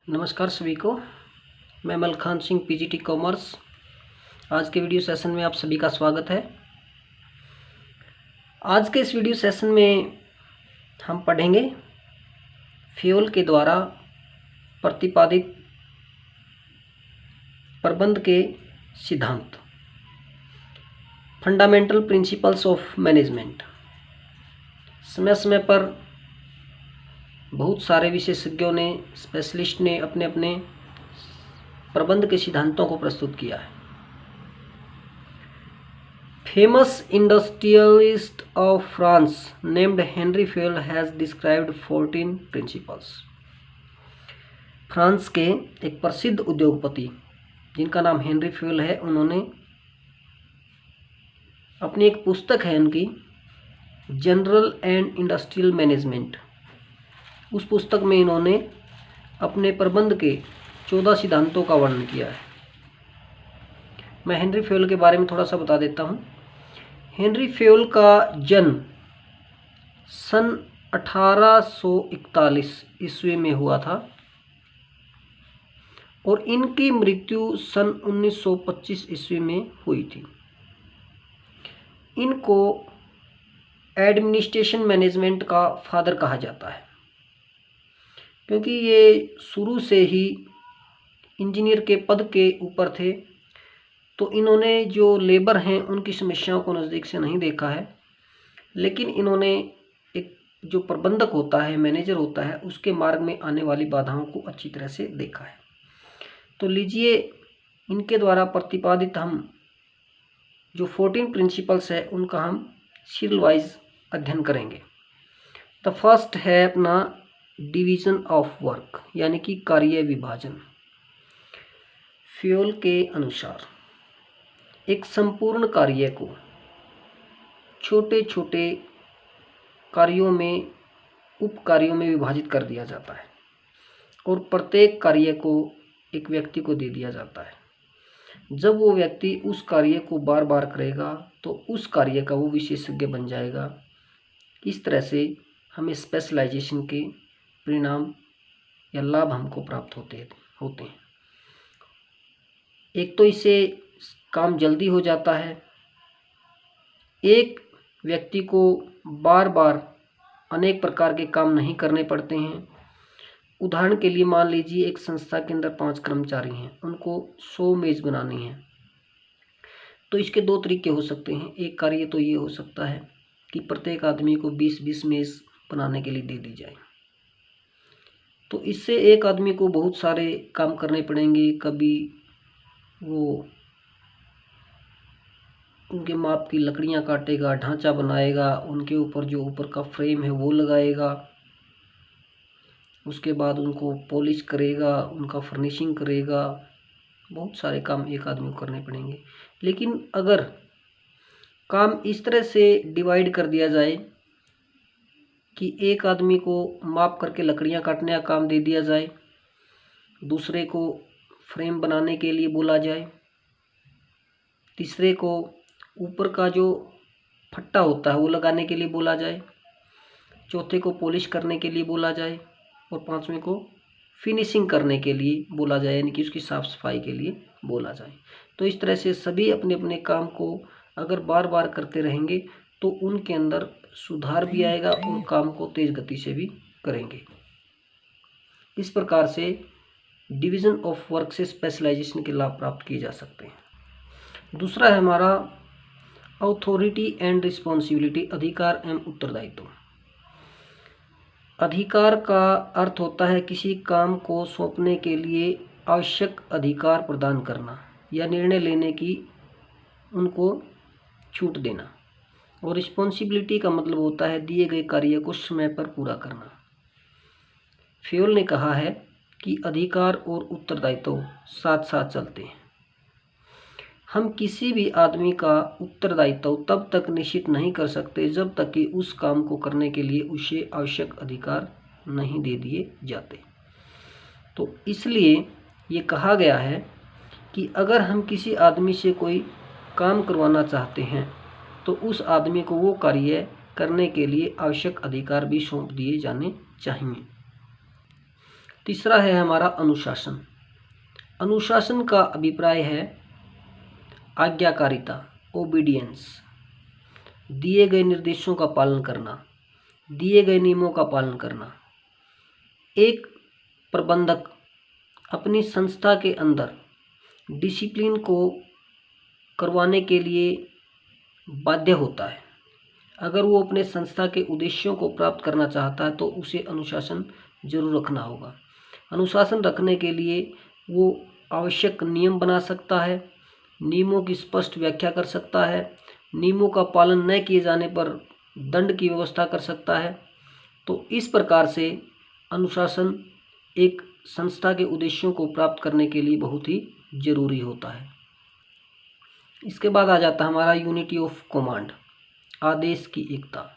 नमस्कार सभी को। मैं मलखान सिंह पीजीटी कॉमर्स। आज के वीडियो सेशन में आप सभी का स्वागत है। आज के इस वीडियो सेशन में हम पढ़ेंगे फ्यूल के द्वारा प्रतिपादित प्रबंध के सिद्धांत, फंडामेंटल प्रिंसिपल्स ऑफ मैनेजमेंट। समय समय पर बहुत सारे विशेषज्ञों ने, स्पेशलिस्ट ने अपने अपने प्रबंध के सिद्धांतों को प्रस्तुत किया है। Famous industrialist of France named Henry fuel has described 14 principles. France के एक प्रसिद्ध उद्योगपति जिनका नाम हेनरी फ्यूल है, उन्होंने अपनी एक पुस्तक है उनकी, जनरल एंड इंडस्ट्रियल मैनेजमेंट। उस पुस्तक में इन्होंने अपने प्रबंध के 14 सिद्धांतों का वर्णन किया है। मैं हेनरी फ्यूल के बारे में थोड़ा सा बता देता हूँ। हेनरी फ्यूल का जन्म सन 1841 ईस्वी में हुआ था और इनकी मृत्यु सन 1925 ईस्वी में हुई थी। इनको एडमिनिस्ट्रेशन मैनेजमेंट का फादर कहा जाता है, क्योंकि ये शुरू से ही इंजीनियर के पद के ऊपर थे। तो इन्होंने जो लेबर हैं उनकी समस्याओं को नज़दीक से नहीं देखा है, लेकिन इन्होंने एक जो प्रबंधक होता है, मैनेजर होता है, उसके मार्ग में आने वाली बाधाओं को अच्छी तरह से देखा है। तो लीजिए, इनके द्वारा प्रतिपादित हम जो 14 प्रिंसिपल्स है उनका हम सीरियल वाइज अध्ययन करेंगे। द फर्स्ट है अपना डिवीज़न ऑफ वर्क, यानी कि कार्य विभाजन। फ्यूल के अनुसार एक संपूर्ण कार्य को छोटे छोटे कार्यों में, उप कार्यों में विभाजित कर दिया जाता है और प्रत्येक कार्य को एक व्यक्ति को दे दिया जाता है। जब वो व्यक्ति उस कार्य को बार बार करेगा तो उस कार्य का वो विशेषज्ञ बन जाएगा। इस तरह से हमें स्पेशलाइजेशन के परिणाम या लाभ हमको प्राप्त होते हैं। एक तो इससे काम जल्दी हो जाता है। एक व्यक्ति को बार बार अनेक प्रकार के काम नहीं करने पड़ते हैं। उदाहरण के लिए मान लीजिए, एक संस्था के अंदर 5 कर्मचारी हैं, उनको 100 मेज़ बनानी है। तो इसके 2 तरीके हो सकते हैं। एक कार्य तो ये हो सकता है कि प्रत्येक आदमी को 20-20 मेज़ बनाने के लिए दे दी जाए। तो इससे एक आदमी को बहुत सारे काम करने पड़ेंगे। कभी वो उनके माप की लकड़ियां काटेगा, ढांचा बनाएगा, उनके ऊपर जो ऊपर का फ्रेम है वो लगाएगा, उसके बाद उनको पॉलिश करेगा, उनका फर्निशिंग करेगा। बहुत सारे काम एक आदमी को करने पड़ेंगे। लेकिन अगर काम इस तरह से डिवाइड कर दिया जाए कि एक आदमी को माप करके लकड़ियां काटने का काम दे दिया जाए, दूसरे को फ्रेम बनाने के लिए बोला जाए, तीसरे को ऊपर का जो फट्टा होता है वो लगाने के लिए बोला जाए, चौथे को पॉलिश करने के लिए बोला जाए और पांचवें को फिनिशिंग करने के लिए बोला जाए, यानी कि उसकी साफ़ सफाई के लिए बोला जाए। तो इस तरह से सभी अपने अपने काम को अगर बार बार करते रहेंगे तो उनके अंदर सुधार भी आएगा और काम को तेज़ गति से भी करेंगे। इस प्रकार से डिवीज़न ऑफ वर्क से स्पेशलाइजेशन के लाभ प्राप्त किए जा सकते हैं। दूसरा है हमारा अथॉरिटी एंड रिस्पॉन्सिबिलिटी, अधिकार एवं उत्तरदायित्व। अधिकार का अर्थ होता है किसी काम को सौंपने के लिए आवश्यक अधिकार प्रदान करना या निर्णय लेने की उनको छूट देना। और रिस्पॉन्सिबिलिटी का मतलब होता है दिए गए कार्य को समय पर पूरा करना। फ्यूल ने कहा है कि अधिकार और उत्तरदायित्व साथ साथ चलते हैं। हम किसी भी आदमी का उत्तरदायित्व तब तक निश्चित नहीं कर सकते जब तक कि उस काम को करने के लिए उसे आवश्यक अधिकार नहीं दे दिए जाते। तो इसलिए ये कहा गया है कि अगर हम किसी आदमी से कोई काम करवाना चाहते हैं तो उस आदमी को वो कार्य करने के लिए आवश्यक अधिकार भी सौंप दिए जाने चाहिए। तीसरा है हमारा अनुशासन। अनुशासन का अभिप्राय है आज्ञाकारिता, ओबीडियंस, दिए गए निर्देशों का पालन करना, दिए गए नियमों का पालन करना। एक प्रबंधक अपनी संस्था के अंदर डिसिप्लिन को करवाने के लिए बाध्य होता है। अगर वो अपने संस्था के उद्देश्यों को प्राप्त करना चाहता है तो उसे अनुशासन जरूर रखना होगा। अनुशासन रखने के लिए वो आवश्यक नियम बना सकता है, नियमों की स्पष्ट व्याख्या कर सकता है, नियमों का पालन न किए जाने पर दंड की व्यवस्था कर सकता है। तो इस प्रकार से अनुशासन एक संस्था के उद्देश्यों को प्राप्त करने के लिए बहुत ही जरूरी होता है। इसके बाद आ जाता है हमारा यूनिटी ऑफ कमांड, आदेश की एकता।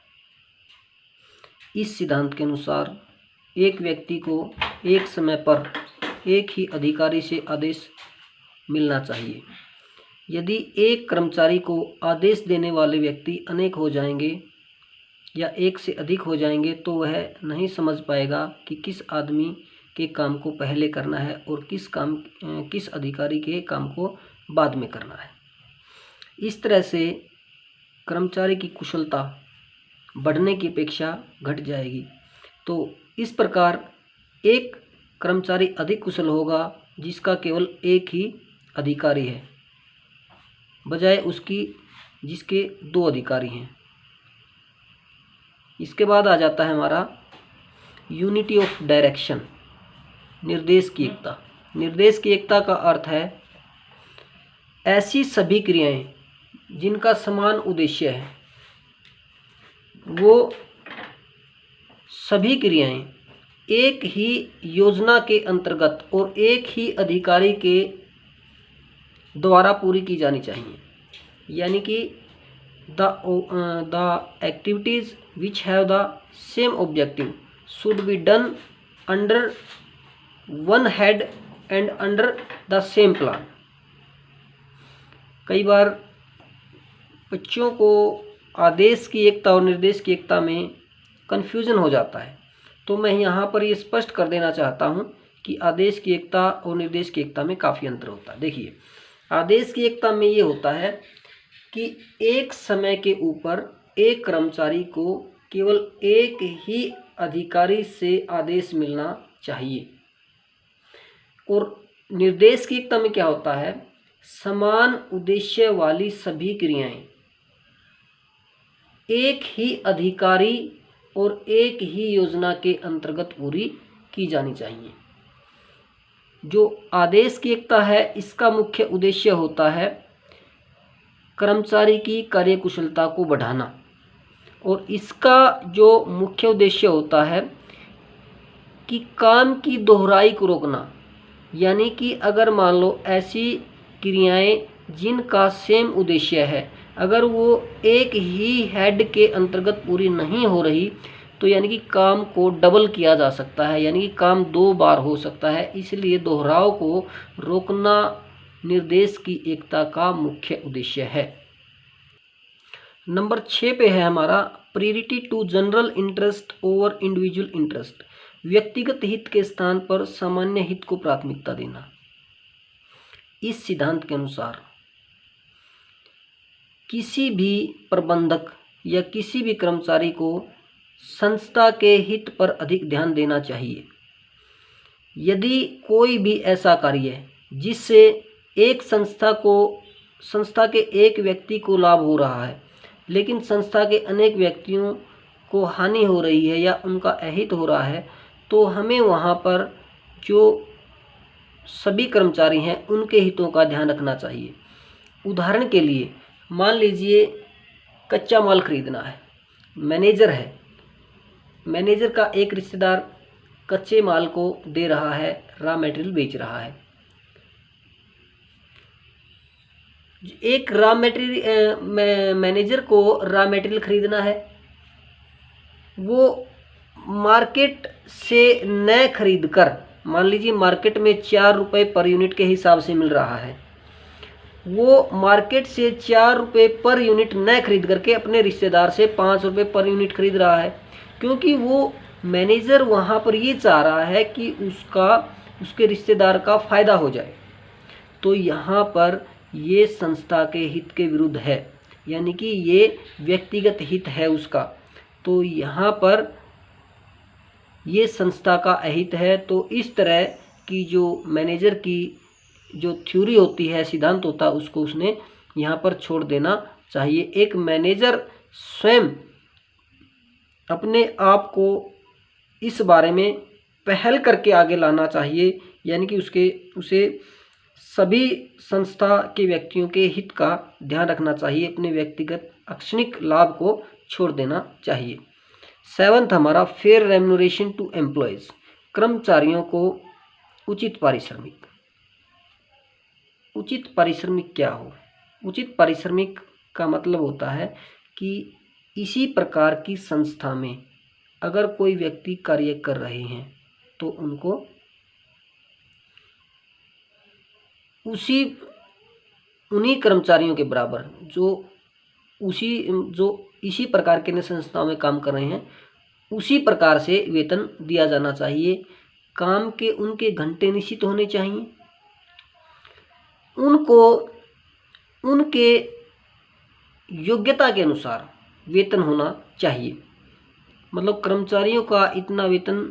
इस सिद्धांत के अनुसार एक व्यक्ति को एक समय पर एक ही अधिकारी से आदेश मिलना चाहिए। यदि एक कर्मचारी को आदेश देने वाले व्यक्ति अनेक हो जाएंगे या एक से अधिक हो जाएंगे तो वह नहीं समझ पाएगा कि किस आदमी के काम को पहले करना है और किस अधिकारी के काम को बाद में करना है। इस तरह से कर्मचारी की कुशलता बढ़ने की अपेक्षा घट जाएगी। तो इस प्रकार एक कर्मचारी अधिक कुशल होगा जिसका केवल एक ही अधिकारी है, बजाय उसकी जिसके 2 अधिकारी हैं। इसके बाद आ जाता है हमारा यूनिटी ऑफ डायरेक्शन, निर्देश की एकता। निर्देश की एकता का अर्थ है ऐसी सभी क्रियाएं जिनका समान उद्देश्य है, वो सभी क्रियाएं एक ही योजना के अंतर्गत और एक ही अधिकारी के द्वारा पूरी की जानी चाहिए। यानी कि the activities which have the same objective should be done under one head and under the same plan. कई बार बच्चों को आदेश की एकता और निर्देश की एकता में कन्फ्यूजन हो जाता है, तो मैं यहाँ पर ये स्पष्ट कर देना चाहता हूँ कि आदेश की एकता और निर्देश की एकता में काफ़ी अंतर होता है। देखिए, आदेश की एकता में ये होता है कि एक समय के ऊपर एक कर्मचारी को केवल एक ही अधिकारी से आदेश मिलना चाहिए। और निर्देश की एकता में क्या होता है, समान उद्देश्य वाली सभी क्रियाएं एक ही अधिकारी और एक ही योजना के अंतर्गत पूरी की जानी चाहिए। जो आदेश की एकता है इसका मुख्य उद्देश्य होता है कर्मचारी की कार्यकुशलता को बढ़ाना, और इसका जो मुख्य उद्देश्य होता है कि काम की दोहराई को रोकना। यानी कि अगर मान लो ऐसी क्रियाएं जिनका सेम उद्देश्य है, अगर वो एक ही हेड के अंतर्गत पूरी नहीं हो रही तो यानी कि काम को डबल किया जा सकता है, यानी कि काम 2 बार हो सकता है। इसलिए दोहराव को रोकना निर्देश की एकता का मुख्य उद्देश्य है। नंबर 6 पे है हमारा priority to general interest over individual interest, व्यक्तिगत हित के स्थान पर सामान्य हित को प्राथमिकता देना। इस सिद्धांत के अनुसार किसी भी प्रबंधक या किसी भी कर्मचारी को संस्था के हित पर अधिक ध्यान देना चाहिए। यदि कोई भी ऐसा कार्य है जिससे एक संस्था के एक व्यक्ति को लाभ हो रहा है लेकिन संस्था के अनेक व्यक्तियों को हानि हो रही है या उनका अहित हो रहा है, तो हमें वहाँ पर जो सभी कर्मचारी हैं उनके हितों का ध्यान रखना चाहिए। उदाहरण के लिए मान लीजिए कच्चा माल खरीदना है, मैनेजर है, मैनेजर का एक रिश्तेदार कच्चे माल को दे रहा है, रॉ मटेरियल बेच रहा है। एक रॉ मटेरियल मैनेजर को रॉ मटेरियल खरीदना है, वो मार्केट से न खरीद कर, मान लीजिए मार्केट में 4 रुपये पर यूनिट के हिसाब से मिल रहा है, वो मार्केट से 4 रुपये पर यूनिट न खरीद करके अपने रिश्तेदार से 5 रुपये पर यूनिट खरीद रहा है, क्योंकि वो मैनेजर वहाँ पर ये चाह रहा है कि उसके रिश्तेदार का फ़ायदा हो जाए, तो यहाँ पर ये संस्था के हित के विरुद्ध है, यानी कि ये व्यक्तिगत हित है उसका। तो यहाँ पर ये संस्था का अहित है। तो इस तरह की जो मैनेजर की जो थ्योरी होती है, सिद्धांत होता है, उसको उसने यहाँ पर छोड़ देना चाहिए। एक मैनेजर स्वयं अपने आप को इस बारे में पहल करके आगे लाना चाहिए, यानी कि उसे सभी संस्था के व्यक्तियों के हित का ध्यान रखना चाहिए, अपने व्यक्तिगत अक्षणिक लाभ को छोड़ देना चाहिए। 7th हमारा फेयर रेम्युनरेशन टू एम्प्लॉयज़, कर्मचारियों को उचित पारिश्रमिक। उचित पारिश्रमिक क्या हो? उचित पारिश्रमिक का मतलब होता है कि इसी प्रकार की संस्था में अगर कोई व्यक्ति कार्य कर रहे हैं तो उनको उन्हीं कर्मचारियों के बराबर जो इसी प्रकार के संस्थाओं में काम कर रहे हैं, उसी प्रकार से वेतन दिया जाना चाहिए। काम के उनके घंटे निश्चित होने चाहिए, उनको उनके योग्यता के अनुसार वेतन होना चाहिए। मतलब कर्मचारियों का इतना वेतन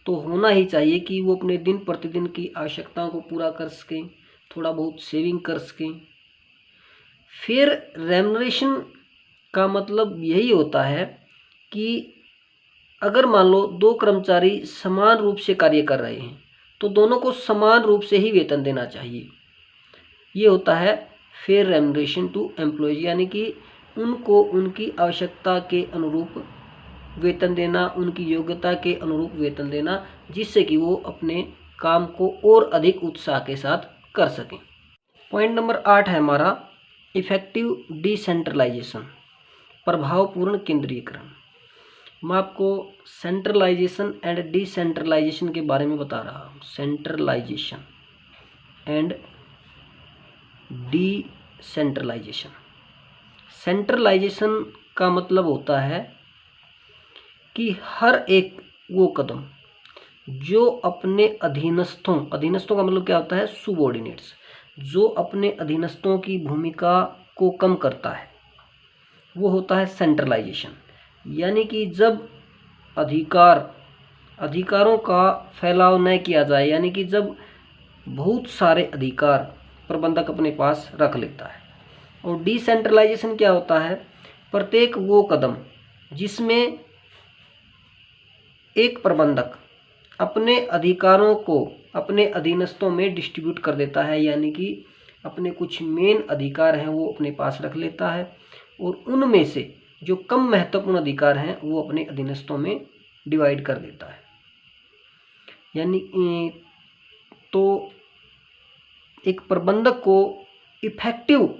तो होना ही चाहिए कि वो अपने दिन प्रतिदिन की आवश्यकताओं को पूरा कर सकें, थोड़ा बहुत सेविंग कर सकें। फिर रेम्युनरेशन का मतलब यही होता है कि अगर मान लो दो कर्मचारी समान रूप से कार्य कर रहे हैं तो दोनों को समान रूप से ही वेतन देना चाहिए। ये होता है फेयर रेम्युनरेशन टू एम्प्लॉयज, यानी कि उनको उनकी आवश्यकता के अनुरूप वेतन देना, उनकी योग्यता के अनुरूप वेतन देना, जिससे कि वो अपने काम को और अधिक उत्साह के साथ कर सकें। पॉइंट नंबर 8 है हमारा इफेक्टिव डिसेंट्रलाइजेशन, प्रभावपूर्ण केंद्रीकरण। मैं आपको सेंट्रलाइजेशन एंड डिसेंट्रलाइजेशन के बारे में बता रहा हूँ। Centralization and decentralization. सेंट्रलाइजेशन का मतलब होता है कि हर एक वो कदम जो अपने अधीनस्थों का मतलब क्या होता है? सुबॉर्डिनेट्स, जो अपने अधीनस्थों की भूमिका को कम करता है, वो होता है सेंट्रलाइजेशन। यानी कि जब अधिकारों का फैलाव न किया जाए, यानी कि जब बहुत सारे अधिकार प्रबंधक अपने पास रख लेता है। और डिसेंट्रलाइजेशन क्या होता है? प्रत्येक वो कदम जिसमें एक प्रबंधक अपने अधिकारों को अपने अधीनस्थों में डिस्ट्रीब्यूट कर देता है, यानी कि अपने कुछ मेन अधिकार हैं वो अपने पास रख लेता है और उनमें से जो कम महत्वपूर्ण अधिकार हैं वो अपने अधीनस्थों में डिवाइड कर देता है। यानी तो एक प्रबंधक को इफेक्टिव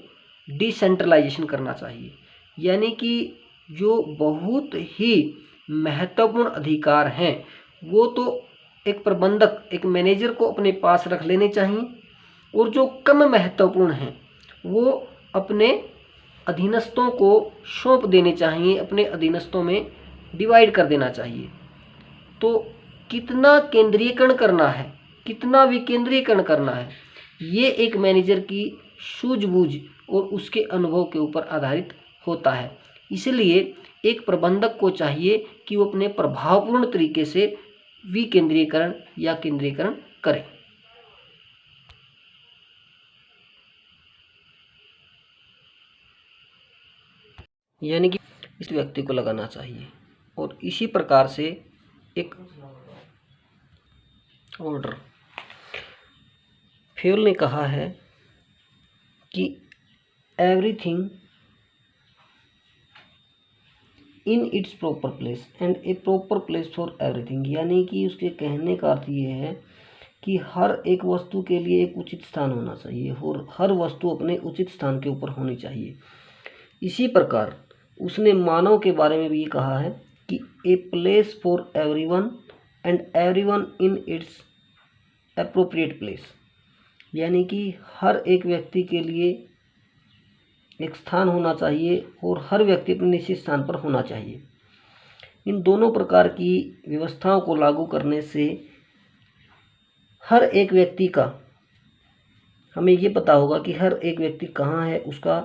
डिसेंट्रलाइजेशन करना चाहिए, यानी कि जो बहुत ही महत्वपूर्ण अधिकार हैं वो तो एक प्रबंधक, एक मैनेजर को अपने पास रख लेने चाहिए, और जो कम महत्वपूर्ण हैं वो अपने अधीनस्थों को सौंप देने चाहिए, अपने अधीनस्थों में डिवाइड कर देना चाहिए। तो कितना केंद्रीकरण करना है, कितना विकेंद्रीकरण करना है, ये एक मैनेजर की सूझबूझ और उसके अनुभव के ऊपर आधारित होता है। इसलिए एक प्रबंधक को चाहिए कि वो अपने प्रभावपूर्ण तरीके से विकेंद्रीकरण या केंद्रीकरण करे। यानी कि इस व्यक्ति को लगाना चाहिए। और इसी प्रकार से एक ऑर्डर फ्यूल ने कहा है कि everything in its proper place and A proper place for everything, यानी कि उसके कहने का अर्थ ये है कि हर एक वस्तु के लिए एक उचित स्थान होना चाहिए और हर वस्तु अपने उचित स्थान के ऊपर होनी चाहिए। इसी प्रकार उसने मानव के बारे में भी ये कहा है कि a place for everyone and everyone in its appropriate place, यानी कि हर एक व्यक्ति के लिए एक स्थान होना चाहिए और हर व्यक्ति अपने निश्चित स्थान पर होना चाहिए। इन दोनों प्रकार की व्यवस्थाओं को लागू करने से हर एक व्यक्ति का, हमें ये पता होगा कि हर एक व्यक्ति कहाँ है, उसका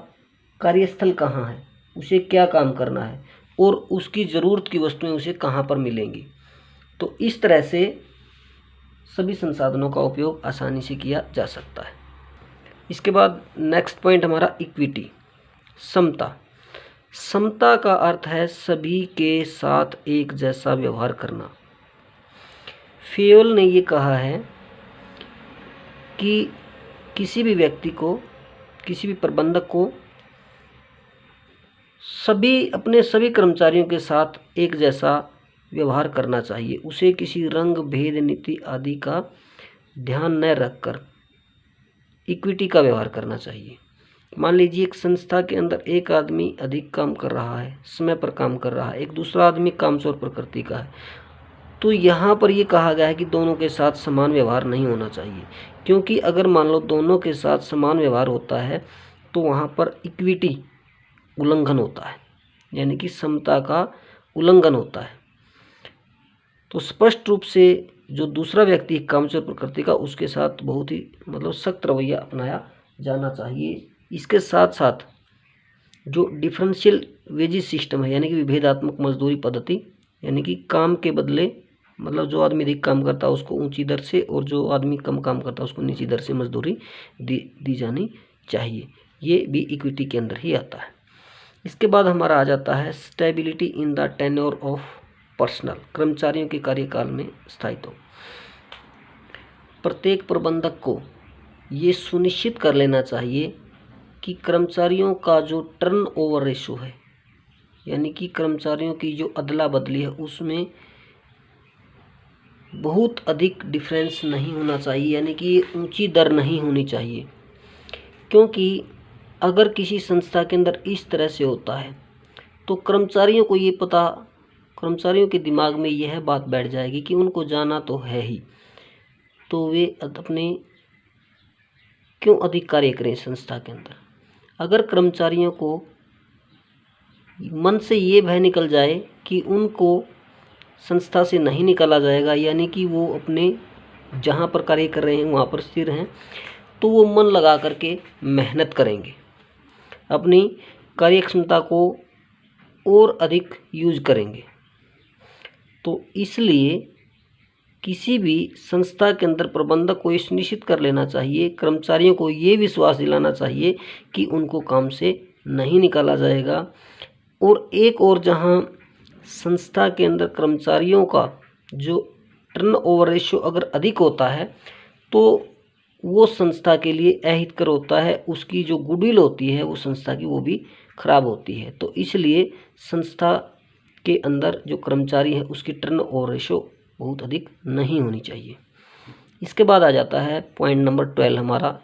कार्यस्थल कहाँ है, उसे क्या काम करना है और उसकी ज़रूरत की वस्तुएं उसे कहाँ पर मिलेंगी। तो इस तरह से सभी संसाधनों का उपयोग आसानी से किया जा सकता है। इसके बाद नेक्स्ट पॉइंट हमारा इक्विटी, समता। समता का अर्थ है सभी के साथ एक जैसा व्यवहार करना। फेयोल ने ये कहा है कि किसी भी व्यक्ति को, किसी भी प्रबंधक को अपने सभी कर्मचारियों के साथ एक जैसा व्यवहार करना चाहिए। उसे किसी रंग, भेद, नीति आदि का ध्यान न रखकर इक्विटी का व्यवहार करना चाहिए। मान लीजिए एक संस्था के अंदर एक आदमी अधिक काम कर रहा है, समय पर काम कर रहा है, एक दूसरा आदमी कामचोर प्रकृति का है, तो यहाँ पर ये कहा गया है कि दोनों के साथ समान व्यवहार नहीं होना चाहिए। क्योंकि अगर मान लो दोनों के साथ समान व्यवहार होता है तो वहाँ पर इक्विटी उल्लंघन होता है, यानी कि समता का उल्लंघन होता है। तो स्पष्ट रूप से जो दूसरा व्यक्ति कामचोर प्रकृति का, उसके साथ बहुत ही सख्त रवैया अपनाया जाना चाहिए। इसके साथ साथ जो डिफरेंशियल वेजेस सिस्टम है, यानी कि विभेदात्मक मजदूरी पद्धति, यानी कि काम के बदले जो आदमी अधिक काम करता है उसको ऊंची दर से और जो आदमी कम काम करता है उसको नीची दर से मजदूरी दी जानी चाहिए। ये भी इक्विटी के अंदर ही आता है। इसके बाद हमारा आ जाता है stability in the tenure of personal, कर्मचारियों के कार्यकाल में स्थायित्व। प्रत्येक प्रबंधक को ये सुनिश्चित कर लेना चाहिए कि कर्मचारियों का जो टर्न ओवर रेशो है, यानी कि कर्मचारियों की जो अदला बदली है, उसमें बहुत अधिक डिफरेंस नहीं होना चाहिए, यानी कि ऊंची दर नहीं होनी चाहिए। क्योंकि अगर किसी संस्था के अंदर इस तरह से होता है तो कर्मचारियों को ये पता, कर्मचारियों के दिमाग में यह बात बैठ जाएगी कि उनको जाना तो है ही, तो वे अपने क्यों अधिक कार्य करें संस्था के अंदर। अगर कर्मचारियों को मन से ये भय निकल जाए कि उनको संस्था से नहीं निकाला जाएगा, यानी कि वो अपने जहाँ पर कार्य कर रहे हैं वहाँ पर स्थिर हैं, तो वो मन लगा करके मेहनत करेंगे, अपनी कार्यक्षमता को और अधिक यूज करेंगे। तो इसलिए किसी भी संस्था के अंदर प्रबंधक को ये सुनिश्चित कर लेना चाहिए, कर्मचारियों को ये विश्वास दिलाना चाहिए कि उनको काम से नहीं निकाला जाएगा। और एक और जहाँ संस्था के अंदर कर्मचारियों का जो टर्न ओवर रेशियो अगर अधिक होता है तो वो संस्था के लिए अहितकर होता है, उसकी जो गुडविल होती है वो संस्था की वो भी खराब होती है। तो इसलिए संस्था के अंदर जो कर्मचारी है उसकी टर्न ओवर रेशियो बहुत अधिक नहीं होनी चाहिए। इसके बाद आ जाता है पॉइंट नंबर 12 हमारा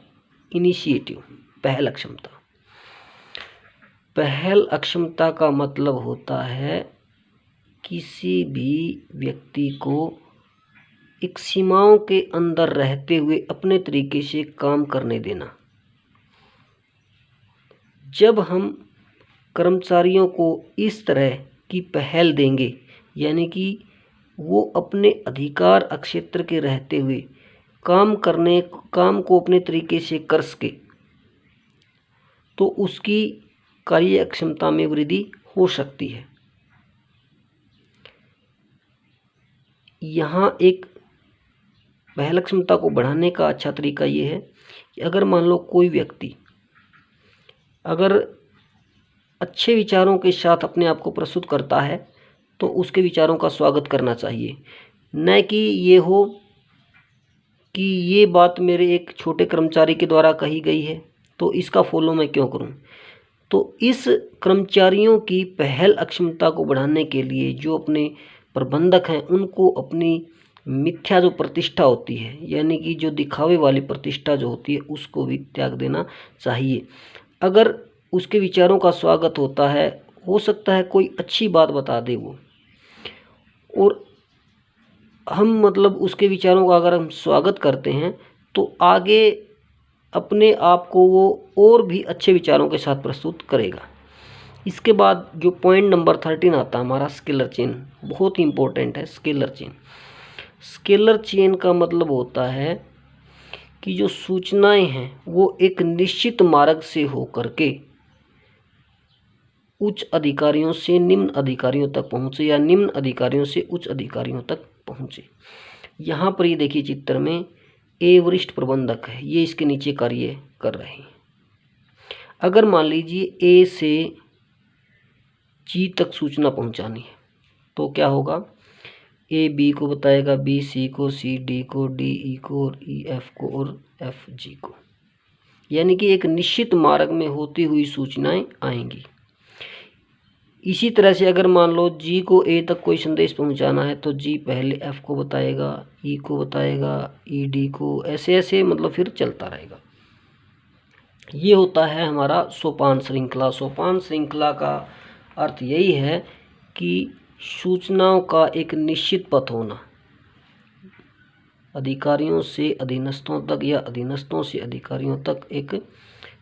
इनिशिएटिव, पहल अक्षमता। पहल अक्षमता का मतलब होता है किसी भी व्यक्ति को एक सीमाओं के अंदर रहते हुए अपने तरीके से काम करने देना। जब हम कर्मचारियों को इस तरह की पहल देंगे, यानी कि वो अपने अधिकार क्षेत्र के रहते हुए काम को अपने तरीके से कर सके, तो उसकी कार्य क्षमता में वृद्धि हो सकती है। यहाँ एक पहल क्षमता को बढ़ाने का अच्छा तरीका ये है कि अगर मान लो कोई व्यक्ति अगर अच्छे विचारों के साथ अपने आप को प्रस्तुत करता है तो उसके विचारों का स्वागत करना चाहिए, न कि ये हो कि ये बात मेरे एक छोटे कर्मचारी के द्वारा कही गई है तो इसका फॉलो मैं क्यों करूं। तो इस कर्मचारियों की पहल अक्षमता को बढ़ाने के लिए जो अपने प्रबंधक हैं उनको अपनी मिथ्या जो प्रतिष्ठा होती है, यानी कि जो दिखावे वाली प्रतिष्ठा जो होती है, उसको भी त्याग देना चाहिए। अगर उसके विचारों का स्वागत होता है, हो सकता है कोई अच्छी बात बता दे वो, और हम उसके विचारों का अगर हम स्वागत करते हैं तो आगे अपने आप को वो और भी अच्छे विचारों के साथ प्रस्तुत करेगा। इसके बाद जो पॉइंट नंबर 13 आता है हमारा स्केलर चेन, बहुत ही इंपॉर्टेंट है स्केलर चेन। स्केलर चेन का मतलब होता है कि जो सूचनाएं हैं वो एक निश्चित मार्ग से होकर के उच्च अधिकारियों से निम्न अधिकारियों तक पहुँचे या निम्न अधिकारियों से उच्च अधिकारियों तक पहुँचे। यहाँ पर ये देखिए चित्र में ए वरिष्ठ प्रबंधक है, ये इसके नीचे कार्य कर रहे हैं। अगर मान लीजिए ए से जी तक सूचना पहुँचानी है तो क्या होगा, ए बी को बताएगा, बी सी को, सी डी को, डी ई को, और ई एफ को, और एफ जी को। यानी कि एक निश्चित मार्ग में होती हुई सूचनाएं आएंगी। इसी तरह से अगर मान लो जी को ए तक कोई संदेश पहुंचाना है तो जी पहले एफ को बताएगा, ई को बताएगा, ई डी को, ऐसे ऐसे मतलब फिर चलता रहेगा। ये होता है हमारा सोपान श्रृंखला। सोपान श्रृंखला का अर्थ यही है कि सूचनाओं का एक निश्चित पथ होना, अधिकारियों से अधीनस्थों तक या अधीनस्थों से अधिकारियों तक एक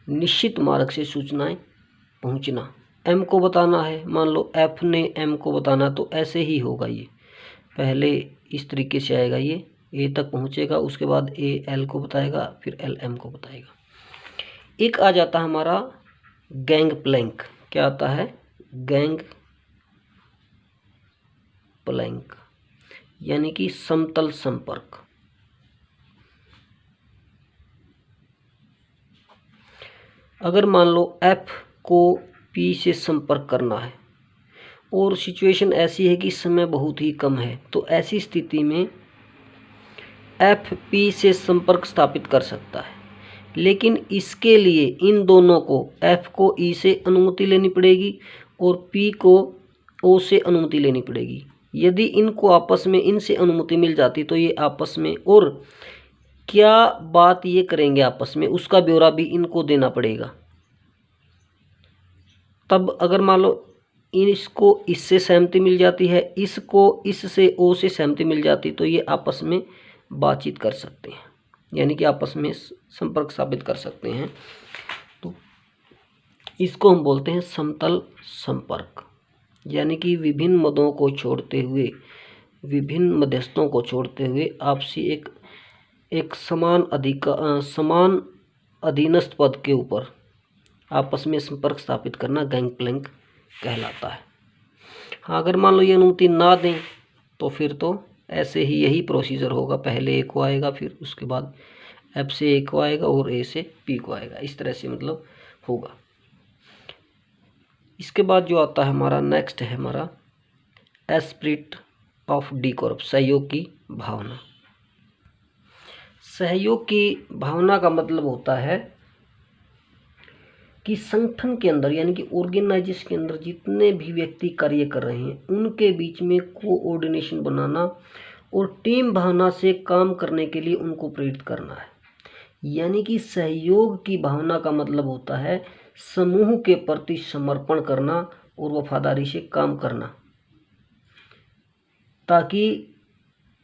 निश्चित मार्ग से सूचनाएं पहुंचना। एम को बताना है, मान लो एफ ने एम को बताना, तो ऐसे ही होगा। ये पहले इस तरीके से आएगा, ये ए तक पहुंचेगा, उसके बाद ए एल को बताएगा, फिर एल एम को बताएगा। एक आ जाता है हमारा गैंग प्लैंक। क्या आता है, गैंग प्लैंक, यानी कि समतल संपर्क। अगर मान लो एफ को पी से संपर्क करना है और सिचुएशन ऐसी है कि समय बहुत ही कम है, तो ऐसी स्थिति में एफ पी से संपर्क स्थापित कर सकता है, लेकिन इसके लिए इन दोनों को, एफ को ई से अनुमति लेनी पड़ेगी और पी को ओ से अनुमति लेनी पड़ेगी। यदि इनको आपस में इनसे अनुमति मिल जाती तो ये आपस में और क्या बात ये करेंगे आपस में, उसका ब्यौरा भी इनको देना पड़ेगा। तब अगर मान लो इसको इससे सहमति मिल जाती है, इसको इससे ओ से सहमति मिल जाती, तो ये आपस में बातचीत कर सकते हैं, यानी कि आपस में संपर्क स्थापित कर सकते हैं। तो इसको हम बोलते हैं समतल संपर्क, यानी कि विभिन्न मदों को छोड़ते हुए, विभिन्न मध्यस्थों को छोड़ते हुए आपसी एक समान अधीनस्थ पद के ऊपर आपस में संपर्क स्थापित करना गैंग प्लैंक कहलाता है। हाँ, अगर मान लो ये अनुमति ना दें तो फिर तो ऐसे ही यही प्रोसीजर होगा, पहले ए को आएगा, फिर उसके बाद एफ से ए को आएगा और ए से पी को आएगा, इस तरह से मतलब होगा। इसके बाद जो आता है हमारा नेक्स्ट है हमारा एस्पिरिट ऑफ डी कॉर्प, सहयोग की भावना। सहयोग की भावना का मतलब होता है कि संगठन के अंदर, यानी कि ऑर्गेनाइजेशन के अंदर जितने भी व्यक्ति कार्य कर रहे हैं उनके बीच में कोऑर्डिनेशन बनाना और टीम भावना से काम करने के लिए उनको प्रेरित करना है। यानी कि सहयोग की भावना का मतलब होता है समूह के प्रति समर्पण करना और वफादारी से काम करना, ताकि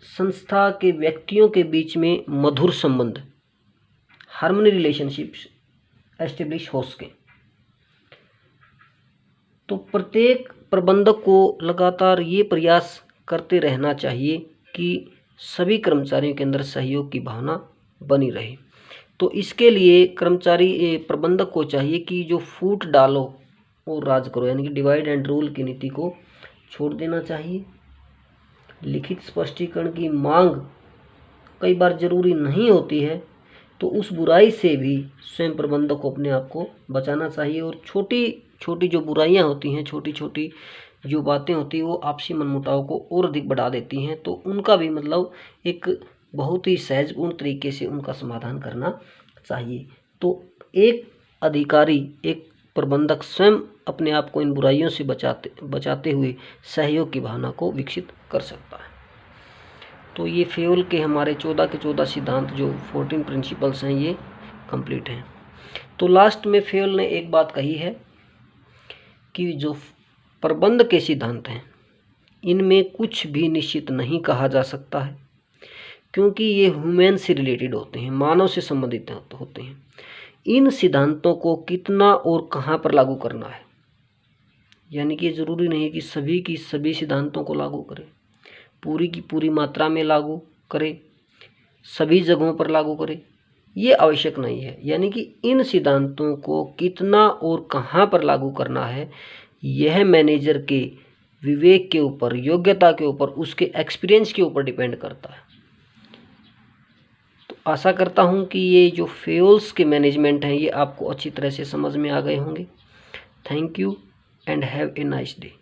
संस्था के व्यक्तियों के बीच में मधुर संबंध, हार्मनी रिलेशनशिप्स एस्टेब्लिश हो सके। तो प्रत्येक प्रबंधक को लगातार ये प्रयास करते रहना चाहिए कि सभी कर्मचारियों के अंदर सहयोग की भावना बनी रहे। तो इसके लिए कर्मचारी प्रबंधक को चाहिए कि जो फूट डालो और राज करो, यानी कि डिवाइड एंड रूल की नीति को छोड़ देना चाहिए। लिखित स्पष्टीकरण की मांग कई बार जरूरी नहीं होती है, तो उस बुराई से भी स्वयं प्रबंधक को अपने आप को बचाना चाहिए। और छोटी छोटी जो बुराइयां होती हैं, छोटी छोटी जो बातें होती हैं, वो आपसी मनमुटाव को और अधिक बढ़ा देती हैं, तो उनका भी मतलब एक बहुत ही सहजपूर्ण तरीके से उनका समाधान करना चाहिए। तो एक अधिकारी, एक प्रबंधक स्वयं अपने आप को इन बुराइयों से बचाते हुए सहयोग की भावना को विकसित कर सकता है। तो ये फेयोल के हमारे 14 के 14 सिद्धांत जो 14 प्रिंसिपल्स हैं ये कंप्लीट हैं। तो लास्ट में फेयोल ने एक बात कही है कि जो प्रबंध के सिद्धांत हैं इनमें कुछ भी निश्चित नहीं कहा जा सकता है, क्योंकि ये ह्यूमन से रिलेटेड होते हैं, मानव से संबंधित होते हैं। इन सिद्धांतों को कितना और कहाँ पर लागू करना है यानी कि ज़रूरी नहीं है कि सभी की सभी सिद्धांतों को लागू करें, पूरी की पूरी मात्रा में लागू करें, सभी जगहों पर लागू करें, ये आवश्यक नहीं है। यानी कि इन सिद्धांतों को कितना और कहाँ पर लागू करना है, यह मैनेजर के विवेक के ऊपर, योग्यता के ऊपर, उसके एक्सपीरियंस के ऊपर डिपेंड करता है। तो आशा करता हूँ कि ये जो फ्यूल्स के मैनेजमेंट हैं ये आपको अच्छी तरह से समझ में आ गए होंगे। Thank you and have a nice day.